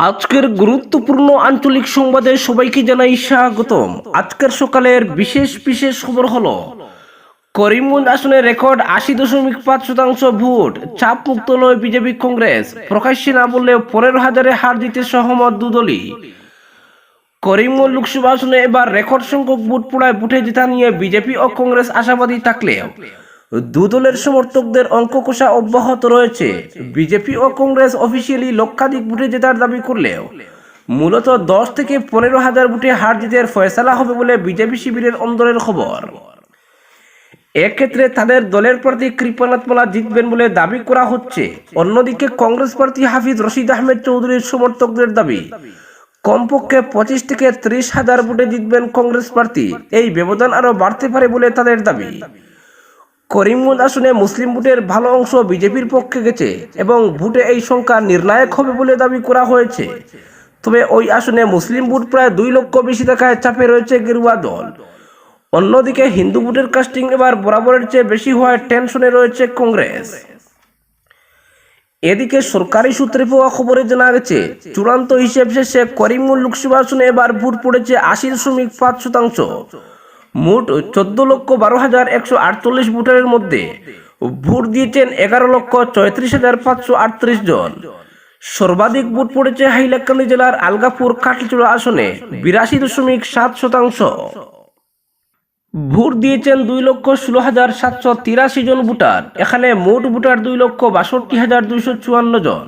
আজকের গুরুত্বপূর্ণ আঞ্চলিক সংবাদে সবাইকে জানাই স্বাগতম। আজকের সকালের বিশেষ খবর হলো করিমগঞ্জ আসনে রেকর্ড ৮০.৫% ভোট, চাপ মুক্ত নয় বিজেপি কংগ্রেস, প্রকাশ্যে না বললেও ১৫,০০০ হার দিতে সহমত দুদলই। করিমগঞ্জ লোকসভা আসনে এবার রেকর্ড সংখ্যক ভোট পড়ায় ভোটে জেতা নিয়ে বিজেপি ও কংগ্রেস আশাবাদী থাকলেও দুদলের সমর্থকদের অঙ্ক কষা অব্যাহত রয়েছে। বিজেপি ও কংগ্রেস অফিসিয়ালি লক্ষাধিক ভোটে জেতার দাবি করলেও মূলত ১০ থেকে ১৫,০০০ ভোটে হার জিতের ফয়সালা হবে বলে বিজেপি শিবিরের অন্দরের খবর। এক্ষেত্রে তাদের দলের প্রার্থী কৃপানাথ মালা জিতবেন বলে দাবি করা হচ্ছে। অন্যদিকে কংগ্রেস প্রার্থী হাফিজ রশিদ আহমেদ চৌধুরীর সমর্থকদের দাবি কমপক্ষে ২৫ থেকে ৩০,০০০ ভোটে জিতবেন কংগ্রেস প্রার্থী। এই ব্যবধান আরও বাড়তে পারে বলে তাদের দাবি। করিমগঞ্জ আসনে মুসলিম ভোটের ভালো অংশ বিজেপির পক্ষে গেছে এবং ভোটে এই সংখ্যা নির্ণায়ক হবে বলে দাবি করা হয়েছে। তবে ওই আসনে মুসলিম ভোট প্রায় ২ লক্ষ বেশি থাকায় চাপে রয়েছে গেরুয়া দল। অন্যদিকে হিন্দু ভোটের কাস্টিং এবার বরাবরের চেয়ে বেশি হওয়ায় টেনশনে রয়েছে কংগ্রেস। এদিকে সরকারি সূত্রে পাওয়া খবরে জানা গেছে চূড়ান্ত হিসেব শেষে করিমগঞ্জ লোকসভা আসনে এবার ভোট পড়েছে ৮০.৫%। মোট ১৪,১২,১৪৮ ভোটারের মধ্যে ভোট দিয়েছেন ১১,৩৬,৫৩৮ জন। সর্বাধিক ভোট পড়েছে হাইলাকান্দি জেলার আলগাপুর কাটলিচুড়া আসনে ৮২.৭%। ভোট দিয়েছেন ২,১৬,৭৮৩ জন ভোটার। এখানে মোট ভোটার ২,৬২,২৫৪ জন।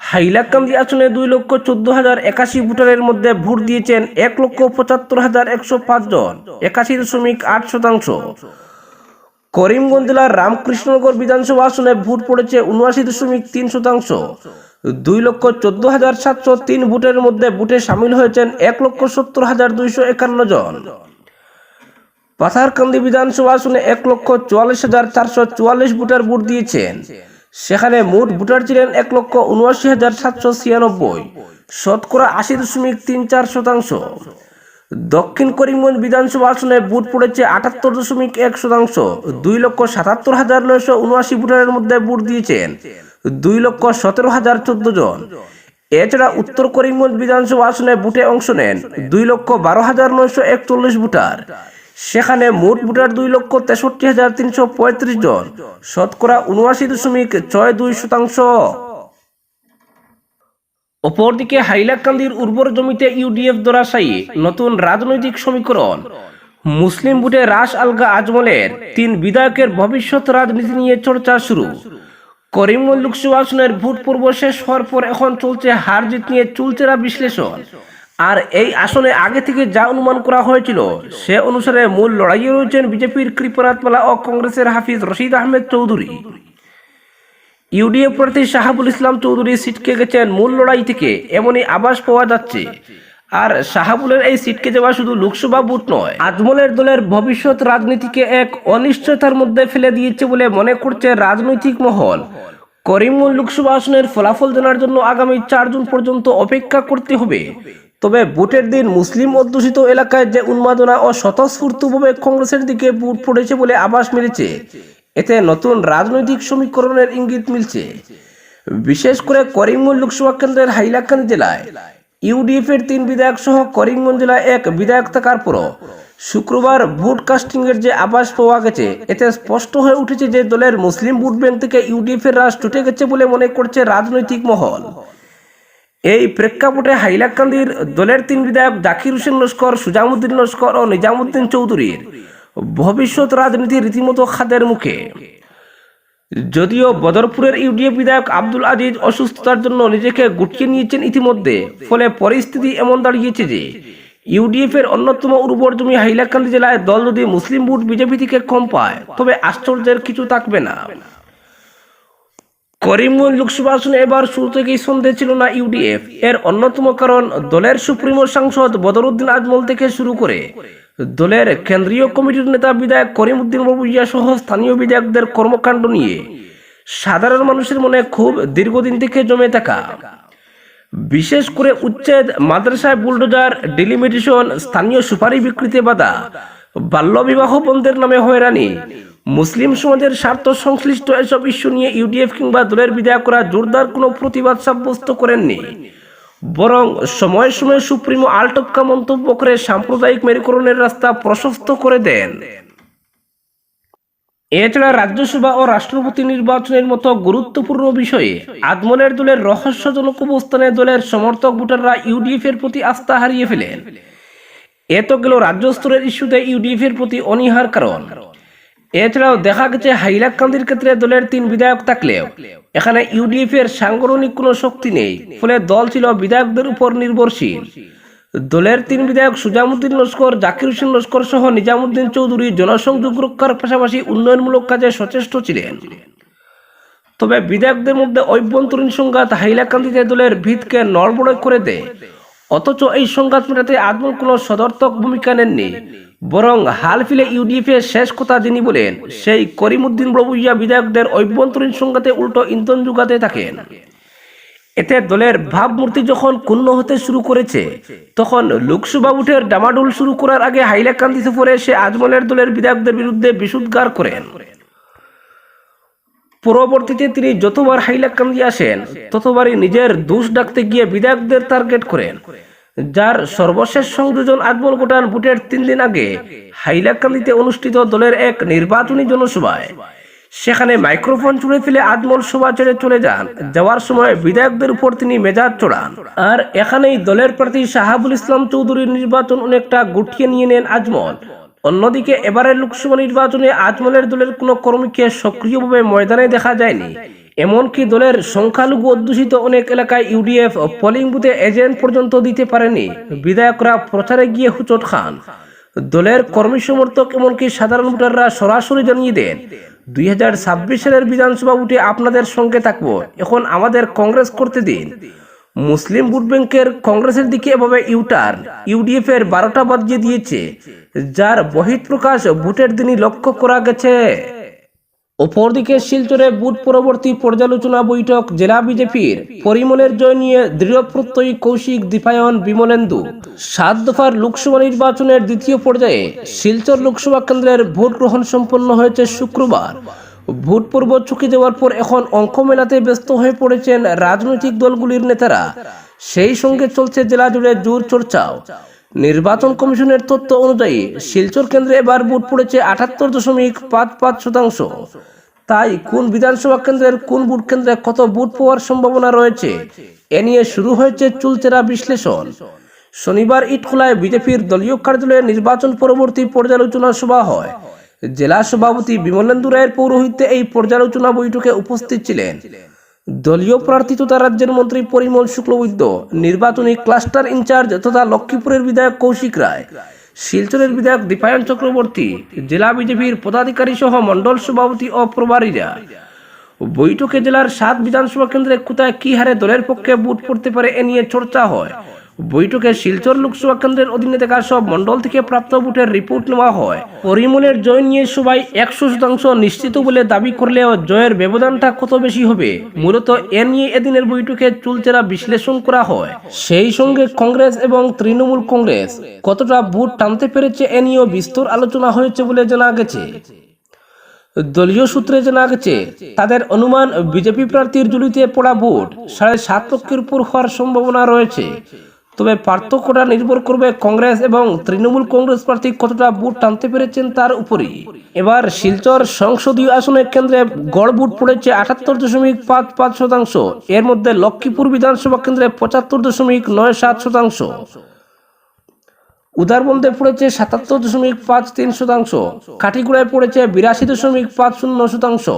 হাইলাকান্দি আসনে ২,১৪,০৮১ ভোটারের মধ্যে ভোট দিয়েছেন ১,৭৫,১০৫ জন, ৮১.৮%। করিমগঞ্জ জেলার রামকৃষ্ণনগর বিধানসভা আসনে ভোট পড়েছে ৭৯.৩%। ২,১৪,৭০৩ ভোটের মধ্যে ভোটে সামিল হয়েছেন ১,৭০,২৫১ জন। পাথারকান্দি বিধানসভা আসনে ১,৪৪,৪৪৪ ভোটার ভোট দিয়েছেন। সেখানে মোট ভোটার ছিলেন ১,৭৯,৭৯৬, শতকরা ৮০.৩৪%। দক্ষিণ করিমগঞ্জ বিধানসভা আসনে ভোট পড়েছে ৭৮.১%। ২,৭৭,৯৭৯ ভোটারের মধ্যে ভোট দিয়েছেন ২,১৭,০১৪ জন। এছাড়া উত্তর করিমগঞ্জ বিধানসভা আসনে ভোটে অংশ নেন ২,১২,৯৪১ ভোটার। সেখানে মোট ভোটার ২,৬৩,৩৩৫ জন, শতকরা ৭৯.৬২%। অপরদিকে হাইলাকান্দির উর্বর জমিতে ইউডিএফ ধরাশায়ী, নতুন রাজনৈতিক সমীকরণ। মুসলিম ভোটে রাস আলগা আজমলের ৩ বিধায়কের ভবিষ্যৎ রাজনীতি নিয়ে চর্চা শুরু। করিমগঞ্জ লোকসভা আসনের ভোট পর্ব শেষ হওয়ার পর এখন চলছে হার জিত নিয়ে চুলচেরা বিশ্লেষণ। আর এই আসনে আগে থেকে যা অনুমান করা হয়েছিল সে অনুসারে মূল লড়াইয়ে রয়েছেন বিজেপির কৃপানাথ মালা ও কংগ্রেসের হাফিজ রশিদ আহমেদ চৌধুরী। ইউডিএফ প্রার্থী শাহাবুল ইসলাম চৌধুরী সিটকে গেছেন মূল লড়াই থেকে, এমনই আভাস পাওয়া যাচ্ছে। আর শাহাবুলের এই সিটকে যাওয়া শুধু লোকসভা ভোট নয়, আজমলের দলের ভবিষ্যৎ রাজনীতিকে এক অনিশ্চয়তার মধ্যে ফেলে দিয়েছে বলে মনে করছে রাজনৈতিক মহল। করিমগঞ্জ লোকসভা আসনের ফলাফল জানার জন্য আগামী ৪ জুন পর্যন্ত অপেক্ষা করতে হবে। তবে ভোটের দিন মুসলিম অধ্যুষিত এলাকায় যে উন্মাদনা ও স্বতঃস্ফূর্তভাবে কংগ্রেসের দিকে ভোট পড়েছে বলে আভাস মিলেছে, এতে নতুন রাজনৈতিক সমীকরণের ইঙ্গিত মিলছে। বিশেষ করে করিমগঞ্জ লোকসভা কেন্দ্রের হাইলাকান্দি জেলায় ইউডিএফ এর ৩ বিধায়ক সহ করিমগঞ্জ জেলায় ১ বিধায়ক থাকার পরও শুক্রবার ভোট কাস্টিং এর যে আভাস পাওয়া গেছে, এতে স্পষ্ট হয়ে উঠেছে যে দলের মুসলিম ভোট ব্যাংক থেকে ইউডিএফ এর রাশ টুটে গেছে বলে মনে করছে রাজনৈতিক মহল। এই প্রেক্ষাপটে হাইলাকান্দির দলের ৩ বিধায়ক জাকির হোসেন লস্কর, সুজামুদ্দিন লস্কর ও নিজামুদ্দিন চৌধুরীর ভবিষ্যৎ রাজনীতি রীতিমতো খাদের মুখে। যদিও বদরপুরের ইউডিএফ বিধায়ক আব্দুল আজিজ অসুস্থতার জন্য নিজেকে গুটিয়ে নিয়েছেন ইতিমধ্যে, ফলে পরিস্থিতি এমন দাঁড়িয়েছে যে ইউডিএফ এর অন্যতম উর্বর জমি হাইলাকান্দি জেলায় দল যদি মুসলিম ভোট বিজেপি থেকে কম পায় তবে আশ্চর্যের কিছু থাকবে না। করিমগঞ্জ লোকসভা আসনে এবার শুরু থেকেই সন্দেহ ছিল না ইউডিএফ এর অন্যতম কারণ দলের সুপ্রিমো সাংসদ বদরুদ্দিন আজমল থেকে শুরু করে দলের কেন্দ্রীয় কমিটির নেতা বিধায়ক করিমউদ্দিন বাবুইয়া সহ স্থানীয় বিধায়কদের কর্মকাণ্ড নিয়ে সাধারণ মানুষের মনে খুব দীর্ঘদিন থেকে জমে থাকা। বিশেষ করে উচ্ছেদ, মাদ্রাসায় বুলডোজার, ডিলিমিটেশন, স্থানীয় সুপারি বিক্রিতে বাধা, বাল্যবিবাহ বন্ধের নামে হয়রানি, মুসলিম সমাজের স্বার্থ সংশ্লিষ্ট এসব ইস্যু নিয়ে ইউডিএফ কিংবা দলের বিধায়করা জোরদার কোনো প্রতিবাদ সাব্যস্ত করেননি। বরং সময়ে সময়ে সুপ্রিমো আলটপকা মন্তব্য করে সাম্প্রদায়িক মেরুকরণের রাস্তা প্রশস্ত করে দেন। এছাড়া রাজ্যসভা ও রাষ্ট্রপতি নির্বাচনের মতো গুরুত্বপূর্ণ বিষয়ে আজমলের দলের রহস্যজনক অবস্থানে দলের সমর্থক ভোটাররা ইউডিএফ এর প্রতি আস্থা হারিয়ে ফেলেন। এত গেল রাজ্য স্তরের ইস্যুতে ইউডিএফ এর প্রতি অনীহার কারণ। এছাড়াও দেখা গেছে হাইলাকান্দির ক্ষেত্রে দলের 3 বিধায়ক থাকলেও এখানে ইউডিএফ এর সাংগঠনিক কোনো শক্তি নেই, ফলে দল ছিল বিধায়কদের উপর নির্ভরশীল। দলের 3 বিধায়ক সুজামুদ্দিন লস্কর, জাকির হোসেন লস্কর সহ নিজামুদ্দিন চৌধুরী জনসংযোগ রক্ষার পাশাপাশি উন্নয়নমূলক কাজে সচেষ্ট ছিলেন। তবে বিধায়কদের মধ্যে অভ্যন্তরীণ সংঘাত হাইলাকান্দিতে দলের ভিতকে নড়বড়ে করে দেয়। অথচ এই সংঘাত মেটাতে আজমল কোনো সদর্থক ভূমিকা নেননি, বরং হাল ফিলে ইউডিএফ এর শেষ কথা যিনি বলেন সেই করিমউদ্দিন বাবুইয়া বিধায়কদের অভ্যন্তরীণ সংঘাতে উল্টো ইন্ধন যোগাতে থাকেন। এতে দলের ভাবমূর্তি যখন ক্ষুণ্ণ হতে শুরু করেছে, তখন লোকসভা ভোটের ডামাডোল শুরু করার আগে হাইলাকান্দি সফরে সে আজমলের দলের বিধায়কদের বিরুদ্ধে বিষোদ্গার করেন। পরবর্তীতে তিনি যতবার হাইলাকান্দি আসেন ততবারই নিজের দোষ ডাকতে গিয়ে বিধায়কদের টার্গেট করেন, যার সর্বশেষ সংযোজন আজমল ঘটান ভোটের 3 দিন আগে হাইলাকান্দিতে অনুষ্ঠিত দলের এক নির্বাচনী জনসভায়। সেখানে মাইক্রোফোন ছুঁড়ে ফেলে আজমল সভা ছেড়ে চলে যান। যাওয়ার সময় বিধায়কদের উপর তিনি মেজাজ চড়ান। আর এখানেই দলের প্রার্থী শাহাবুল ইসলাম চৌধুরীর নির্বাচন অনেকটা গুটিয়ে নিয়ে নেন আজমল। অন্যদিকে এবারের লোকসভা নির্বাচনে আজমলের দলের কোনো কর্মীকে সক্রিয়ভাবে ময়দানে দেখা যায়নি। এমনকি দলের সংখ্যালঘু অধ্যুষিত অনেক এলাকায় ইউডিএফ পোলিং বুথে এজেন্ট পর্যন্ত দিতে পারেনি। বিধায়করা প্রচারে গিয়ে হুচট খান। দলের কর্মী সমর্থক এমনকি সাধারণ ভোটাররা সরাসরি জানিয়ে দেন 2026 সালের বিধানসভা ভোটে আপনাদের সঙ্গে থাকবো, এখন আমাদের কংগ্রেস করতে দিন। মুসলিম ভোট ব্যাংকের কংগ্রেসের দিকে এভাবে ইউটার্ন ইউডিএফ এর 12টা বাজিয়ে দিয়েছে, যার বহিঃপ্রকাশ ভোটের দিনই লক্ষ্য করা গেছে। অপরদিকে শিলচরে বুথ পরবর্তী পর্যালোচনা বৈঠক জেলা বিজেপির পরিমলের জয় নিয়ে দৃঢ় প্রত্যয়ী কৌশিক, দীপায়ন, বিমলেন্দু। 7 দফার লোকসভা নির্বাচনের দ্বিতীয় পর্যায়ে শিলচর লোকসভা কেন্দ্রের ভোট গ্রহণ সম্পন্ন হয়েছে শুক্রবার। ভোট পর্ব চুকে যাওয়ার পর এখন অঙ্ক মেলাতে ব্যস্ত হয়ে পড়েছেন রাজনৈতিক দলগুলির নেতারা। সেই সঙ্গে চলছে জেলা জুড়ে জোর চর্চাও। নির্বাচন কমিশনের তথ্য অনুযায়ী শিলচর কেন্দ্রে এবার ভোট পড়েছে 78.55%। তাই কোন বিধানসভা কেন্দ্রের কোন ভোট কেন্দ্রে কত ভোট পাওয়ার সম্ভাবনা রয়েছে এ নিয়ে শুরু হয়েছে চুলচেরা বিশ্লেষণ। শনিবার ইটখোলায় বিজেপির দলীয় কার্যালয়ে নির্বাচন পরবর্তী পর্যালোচনা সভা হয়। জেলা সভাপতি বিমলেন্দু রায়ের পৌরোহিত্যে এই পর্যালোচনা বৈঠকে উপস্থিত ছিলেন দলীয় প্রার্থী তথা রাজ্যের মন্ত্রী পরিমল শুক্লবৈদ্য, নির্বাচনী ক্লাস্টার ইনচার্জ তথা লক্ষ্মীপুরের বিধায়ক কৌশিক রায়, শিলচরের বিধায়ক দীপায়ন চক্রবর্তী, জেলা বিজেপির পদাধিকারী সহ মন্ডল সভাপতি ও প্রভারীরা। বৈঠকে জেলার 7 বিধানসভা কেন্দ্রে কোথায় কি হারে দলের পক্ষে ভোট পড়তে পারে এ নিয়ে চর্চা হয়। বৈঠকে শিলচর লোকসভা কেন্দ্রের অধীনে থাকা সব মন্ডল থেকে প্রাপ্ত ভোটের রিপোর্ট নেওয়া হয়। পরিমলের জয় নিয়ে সবাই 100% নিশ্চিত বলে দাবি করলেও জয়ের ব্যবধানটা কত বেশি হবে মূলত এ নিয়ে এদিনের বৈঠকে চুলচেরা বিশ্লেষণ করা হয়। সেই সঙ্গে কংগ্রেস এবং তৃণমূল কংগ্রেস কতটা ভোট টানতে পেরেছে এ নিয়েও বিস্তর আলোচনা হয়েছে বলে জানা গেছে। দলীয় সূত্রে জানা গেছে তাদের অনুমান বিজেপি প্রার্থীর ঝুলিতে পড়া ভোট 7.5 লক্ষের উপর হওয়ার সম্ভাবনা রয়েছে। তবে পার্থক্যটা নির্ভর করবে কংগ্রেস এবং তৃণমূল কংগ্রেস প্রার্থী কতটা ভোট টানতে পেরেছেন তার উপরই। এবার শিলচর সংসদীয় আসনের কেন্দ্রে গড় ভোট পড়েছে 78.55%। এর মধ্যে লক্ষ্মীপুর বিধানসভা কেন্দ্রে 75.97%। উদারবন্দে পড়েছে 77.53%, কাটিগুড়ায় পড়েছে 82.50%,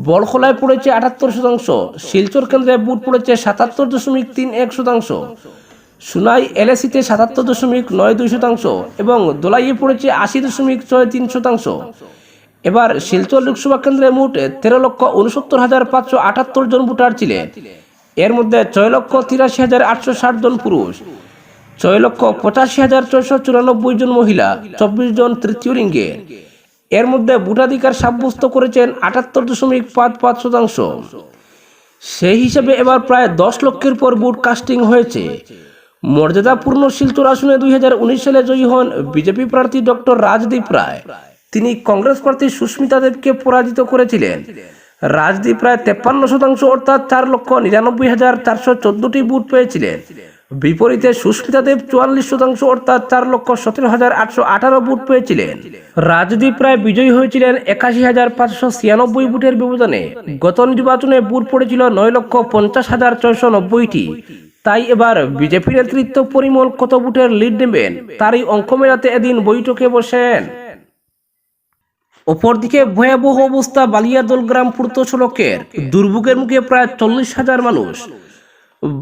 বড়খোলায় পড়েছে 78%, শিলচর কেন্দ্রে ভোট পড়েছে 77.31%, সুনাই এলএসিতে 77.92% এবং দোলাইয়ে পড়েছে 80.63%। এবার শিলচর লোকসভা কেন্দ্রে মোট 13,69,578 জন ভোটার ছিলেন। এর মধ্যে 6,83,860 জন পুরুষ, 6,85,694 জন মহিলা, 24 জন তৃতীয় লিঙ্গের। এর মধ্যে ভোটাধিকার সাব্যস্ত করেছেন 78.55%। সেই হিসাবে এবার প্রায় 10 লক্ষের পর ভোট কাস্টিং হয়েছে। মর্যাদাপূর্ণ শিলচর আসনে 2019 সালে জয়ী হন বিজেপি প্রার্থী ডক্টর রাজদীপ রায়। তিনি কংগ্রেস প্রার্থী সুস্মিতা দেবকে পরাজিত করেছিলেন। রাজদীপ প্রায় 53% অর্থাৎ 4,99,414টি ভোট পেয়েছিলেন। বিপরীতে সুস্মিতা দেব 44% অর্থাৎ 4,17,818 ভোট পেয়েছিলেন। রাজদীপ প্রায় বিজয়ী হয়েছিলেন 81,596 ভোটের ব্যবধানে। গত নির্বাচনে ভোট পড়েছিল 9,50,690টি। তাই এবার বিজেপি নেতৃত্ব পরিমল কত ভোটের লিড নেবেন তারই অঙ্ক মেলাতে এদিন বৈঠকে বসেন। অপরদিকে ভয়াবহ অবস্থা বালিয়াদোলগ্রাম পূর্ত সড়কের। দুর্ভোগের মুখে প্রায় 40,000 মানুষ।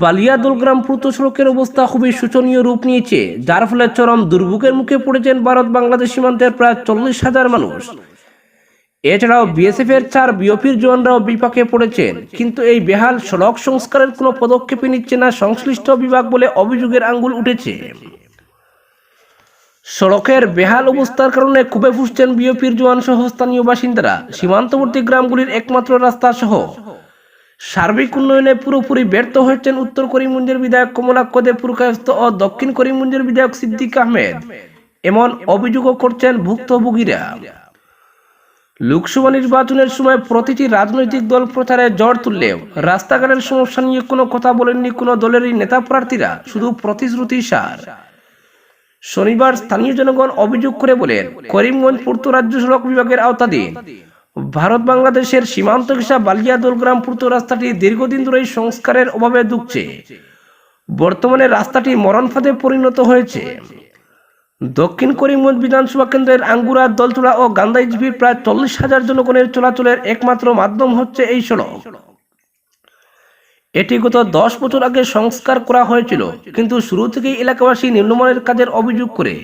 বালিয়াদোলগ্রাম পূর্ত সড়কের অবস্থা খুবই শোচনীয় রূপ নিয়েছে, যার ফলে চরম দুর্ভোগের মুখে পড়েছেন ভারত বাংলাদেশ সীমান্তের প্রায় 40,000 মানুষ। এছাড়াও বিএসএফ এর 4 বিওপির জওয়ানরাও বিপাকে পড়েছেন। কিন্তু এই বেহাল সড়ক সংস্কারের কোনো পদক্ষেপই নিচ্ছে না সংশ্লিষ্ট বিভাগ বলে অভিযোগের আঙ্গুল উঠেছে। সড়কের বেহাল অবস্থার কারণে ক্ষোভে ফুঁসছেন বিওপির জওয়ান সহ স্থানীয় বাসিন্দারা। সীমান্তবর্তী গ্রামগুলির একমাত্র রাস্তা সহ সার্বিক উন্নয়নে পুরোপুরি ব্যর্থ হয়েছেন উত্তর করিমগঞ্জের বিধায়ক কমলাক্ষ দেব পুরকায়স্থ ও দক্ষিণ করিমগঞ্জের বিধায়ক সিদ্দিক আহমেদ। এমন অভিযোগও করছেন ভুক্তভোগীরা। লোকসভা নির্বাচনের সময় প্রতিটি রাজনৈতিক দল প্রচারে ঝড় তুললেও রাস্তাঘাটের সমস্যা নিয়ে কোনো কথা বলেননি কোনো দলেরই নেতা প্রার্থীরা, শুধু প্রতিশ্রুতি সার। শনিবার স্থানীয় জনগণ অভিযোগ করে বলেন, করিমগঞ্জ পূর্ত রাজ্য সড়ক বিভাগের আওতাধীন ভারত বাংলাদেশের সীমান্ত ঘেঁষা বালিয়াদোলগ্রাম পূর্ত রাস্তাটি দীর্ঘদিন ধরেই সংস্কারের অভাবে ধুঁকছে। বর্তমানে রাস্তাটি মরণ ফাঁদে পরিণত হয়েছে। দক্ষিণ করিমগঞ্জ বিধানসভা কেন্দ্রের আঙ্গুরা, দলতলা ও গান্ধাইজীবীর প্রায় 40,000 জনগণের চলাচলের একমাত্র মাধ্যম হচ্ছে এই সড়ক। এটি গত 10 বছর আগে সংস্কার করা হয়েছিল, কিন্তু শুরু থেকেই এলাকাবাসী নিম্নমানের কাজের অভিযোগ করে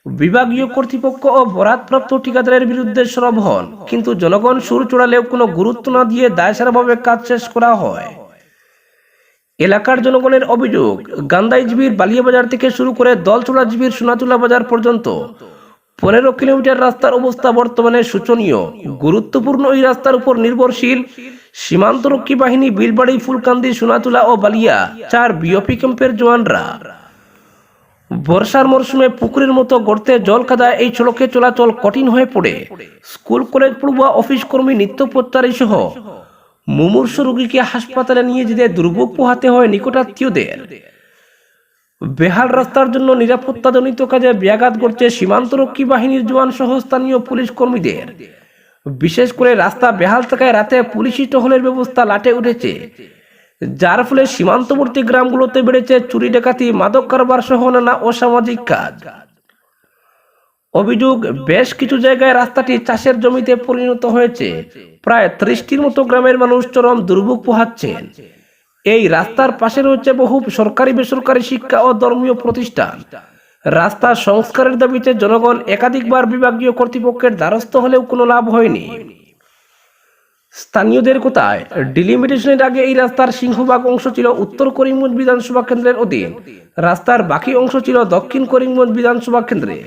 বিভাগীয় কর্তৃপক্ষ ও বরাদপ্রাপ্ত ঠিকাদারের বিরুদ্ধে সরব হন। কিন্তু জনগণ সুর চড়ালেও কোনো গুরুত্ব না দিয়ে দায়সারাভাবে কাজ শেষ করা হয়। এলাকার জনগণের অভিযোগ, গান্ধাইজীবীর বালিয়াবাজার থেকে শুরু করে দলছড়াজীবীর সোনাতুলা বাজার পর্যন্ত 15 কিলোমিটার রাস্তার অবস্থা বর্তমানে শোচনীয়। গুরুত্বপূর্ণ এই রাস্তার উপর নির্ভরশীল সীমান্তরক্ষী বাহিনী, বিলবাড়ি, ফুলকান্দি, সোনাতুলা ও বালিয়া 4 বিওপি ক্যাম্পের জওয়ানরা। বর্ষার মরশুমে পুকুরের মতো গর্তে জল কাদায় এই সড়কে চলাচল কঠিন হয়ে পড়ে। স্কুল কলেজ পড়ুয়া, অফিস কর্মী, নিত্যপত্তারী সহ মুমূর্ষ রোগীকে হাসপাতালে নিয়ে যেতে দুর্ভোগ পোহাতে হয় নিকটাত্মীয়দের। বেহাল রাস্তার জন্য নিরাপত্তাজনিত কাজে ব্যাঘাত ঘটছে সীমান্তরক্ষী বাহিনীর জওয়ান সহ স্থানীয় পুলিশ কর্মীদের। বিশেষ করে রাস্তা বেহাল থাকায় রাতে পুলিশি টহলের ব্যবস্থা লাটে উঠেছে, যার ফলে সীমান্তবর্তী গ্রামগুলোতে বেড়েছে চুরি, ডাকাতি, মাদক কারবার সহ নানা অসামাজিক কাজ। অভিযোগ, বেশ কিছু জায়গায় রাস্তাটি চাষের জমিতে পরিণত হয়েছে। প্রায় 30টির মতো গ্রামের মানুষ চরম দুর্ভোগ পোহাচ্ছেন। এই রাস্তার পাশে রয়েছে বহু সরকারি বেসরকারি শিক্ষা ও ধর্মীয় প্রতিষ্ঠান। রাস্তা সংস্কারের দাবিতে জনগণ একাধিকবার বিভাগীয় কর্তৃপক্ষের দ্বারস্থ হলেও কোনো লাভ হয়নি। স্থানীয়দের কথায়, ডিলিমিটেশনের আগে এই রাস্তার সিংহভাগ অংশ ছিল উত্তর করিমগঞ্জ বিধানসভা কেন্দ্রের অধীন। রাস্তার বাকি অংশ ছিল দক্ষিণ করিমগঞ্জ বিধানসভা কেন্দ্রে।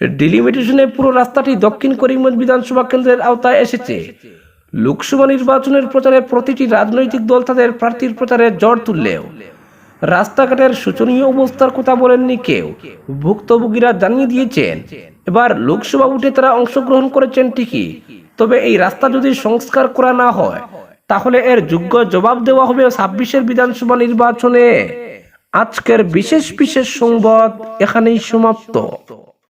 ডিলিমিটেশনে পুরো রাস্তাটি দক্ষিণ করিমগঞ্জ বিধানসভা কেন্দ্রের আওতায় এসেছে। লোকসভা নির্বাচনের প্রচারে প্রতিটি রাজনৈতিক দল তাদের প্রার্থীর প্রচারে ঝড় তুললেও রাস্তাঘাটের শোচনীয় অবস্থার কথা বলেননি কেউ। ভুক্তভোগীরা জানিয়ে দিয়েছেন, এবার লোকসভা ভোটে তারা অংশগ্রহণ করেছেন ঠিকই, তবে এই রাস্তা যদি সংস্কার করা না হয় তাহলে এর যোগ্য জবাব দেওয়া হবে 26-এর বিধানসভা নির্বাচনে। আজকের বিশেষ সংবাদ এখানেই সমাপ্ত।